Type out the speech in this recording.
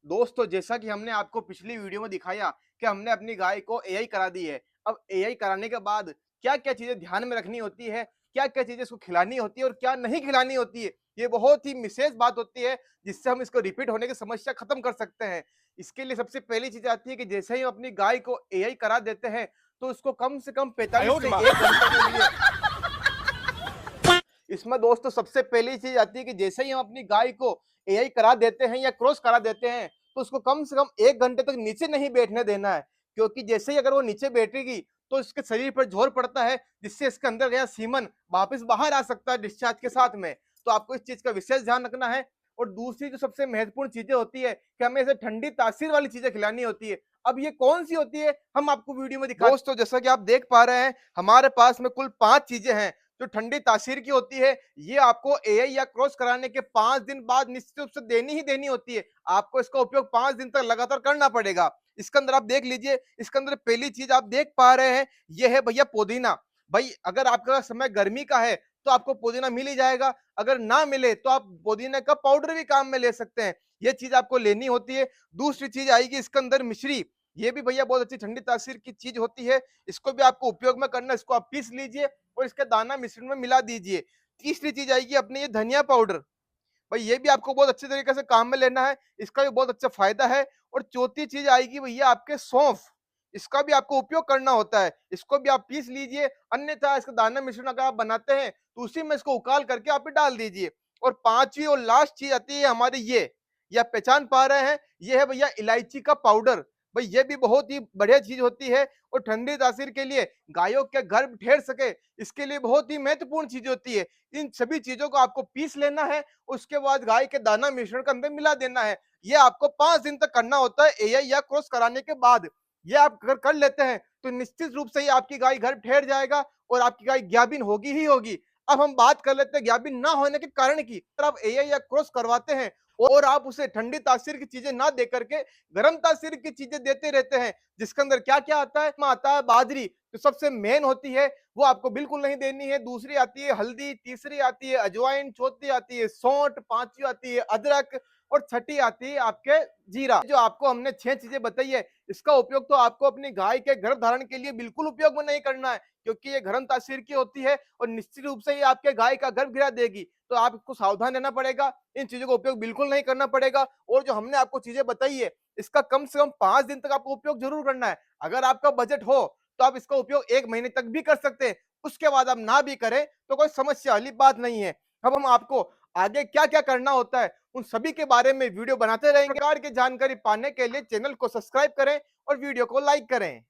दोस्तों जैसा कि हमने आपको पिछली वीडियो में दिखाया कि हमने अपनी गाय को एआई करा दी है। अब एआई कराने के बाद क्या-क्या चीज़ें ध्यान में रखनी होती है, क्या-क्या चीज़ें इसको खिलानी होती है और क्या नहीं खिलानी होती है। ये बहुत ही विशेष बात होती है जिससे हम इसको रिपीट होने की समस्या खत्म कर सकते हैं। इसके लिए सबसे पहली चीज़ आती है कि जैसे ही हम अपनी गाय को एआई करा देते हैं, तो उसको कम से कम 45 से 1 घंटे के लिए इसमें दोस्तों सबसे पहली चीज आती है कि जैसे ही हम अपनी गाय को एआई करा देते हैं या क्रॉस करा देते हैं तो उसको कम से कम 1 घंटे तक नीचे नहीं बैठने देना है, क्योंकि जैसे ही अगर वो नीचे बैठेगी तो इसके शरीर पर जोर पड़ता है जिससे इसके अंदर गया सीमन वापस बाहर आ सकता है डिस्चार्ज के साथ में। तो आपको इस चीज का विशेष ध्यान रखना है। और दूसरी जो सबसे महत्वपूर्ण चीजें होती है कि हमें इसे ठंडी तासीर वाली चीजें खिलानी होती है। अब ये कौन सी होती है हम आपको वीडियो में दिखा दोस्तों, जैसा कि आप देख पा रहे हैं हमारे पास में कुल 5 चीजें हैं जो ठंडी तासीर की होती है। ये आपको एआई या क्रॉस कराने के 5 दिन बाद निश्चित रूप से देनी ही देनी होती है। आपको इसका उपयोग 5 दिन तक लगातार करना पड़ेगा। इसके अंदर आप देख लीजिए, इसके अंदर पहली चीज आप देख पा रहे हैं, ये है भैया पुदीना। भाई अगर आपका समय गर्मी का है तो आपको पुदीना मिल ही जाएगा, अगर ना मिले तो आप पुदीने का पाउडर भी काम में ले सकते हैं। ये चीज आपको लेनी होती है। दूसरी चीज आएगी इसके अंदर मिश्री। ये भी भैया बहुत अच्छी ठंडी तासीर की चीज होती है। इसको भी आपको उपयोग में करना है। इसको आप पीस लीजिए और इसका दाना मिश्रण में मिला दीजिए। तीसरी चीज आएगी अपनी ये धनिया पाउडर। भाई ये भी आपको बहुत अच्छे तरीके से काम में लेना है, इसका भी बहुत अच्छा फ़ायदा है। और चौथी चीज़ आएगी भैया आपके सौंफ, इसका भी आपको उपयोग करना होता है, इसको भी आप पीस लीजिए, अन्यथा इसका दाना मिश्रण अगर आप बनाते हैं, तो उसी में इसको उकाल करके आप भी डाल दीजिए। और 5वीं और लास्ट चीज़ आती है हमारी ये आप पहचान पा रहे हैं, ये है भैया इलायची का पाउडर। भाई ये भी बहुत ही बढ़िया चीज़ होती है और ठंडी तासीर के लिए गायों के गर्भ ठहर सके, इसके लिए बहुत ही महत्वपूर्ण चीज़ होती है। इन सभी चीज़ों को आपको पीस लेना है, उसके बाद गाय के दाना मिश्रण के अंदर मिला देना है। ये आपको 5 दिन तक करना होता है एआई या क्रॉस कराने के बाद। ये आप अगर कर लेते हैं तो निश्चित रूप से ही आपकी गाय घर ठहर जाएगा और आपकी गाय गाभिन होगी ही होगी। अब हम बात कर लेते हैं गाभिन ना होने के कारण की। अगर आप एआई या क्रॉस करवाते हैं और आप उसे ठंडी तासीर की चीजें ना दे करके गर्म तासीर की चीजें देते रहते हैं, जिसके अंदर क्या-क्या आता है? आता है बाजरी, जो सबसे मेन होती है, वो आपको बिल्कुल नहीं देनी है। दूसरी आती है हल्दी, तीसरी आती है अजवाइन, चौथी आती है सौंठ, 5वीं आती है अदरक और छठी आती है आपके जीरा। जो आपको हमने 6 चीजें बताई है, इसका उपयोग तो आपको अपनी गाय के गर्भ धारण के लिए बिल्कुल उपयोग में नहीं करना है, क्योंकि ये गर्म तासीर की होती है और निश्चित रूप से ये आपके गाय का गर्भ गिरा देगी। तो आपको सावधान रहना पड़ेगा, इन चीजों का उपयोग बिल्कुल नहीं करना पड़ेगा। और जो हमने आपको चीजें बताई है, इसका कम से कम 5 दिन तक आपको उपयोग जरूर करना है। अगर आपका बजट हो तो आप इसका उपयोग 1 महीने तक भी कर सकते हैं। उसके बाद आप ना भी करें तो कोई समस्या वाली बात नहीं है। अब हम आपको आगे क्या-क्या करना होता है, उन सभी के बारे में वीडियो बनाते रहेंगे। प्रकार की जानकारी पाने के लिए चैनल को सब्सक्राइब करें और वीडियो को लाइक करें।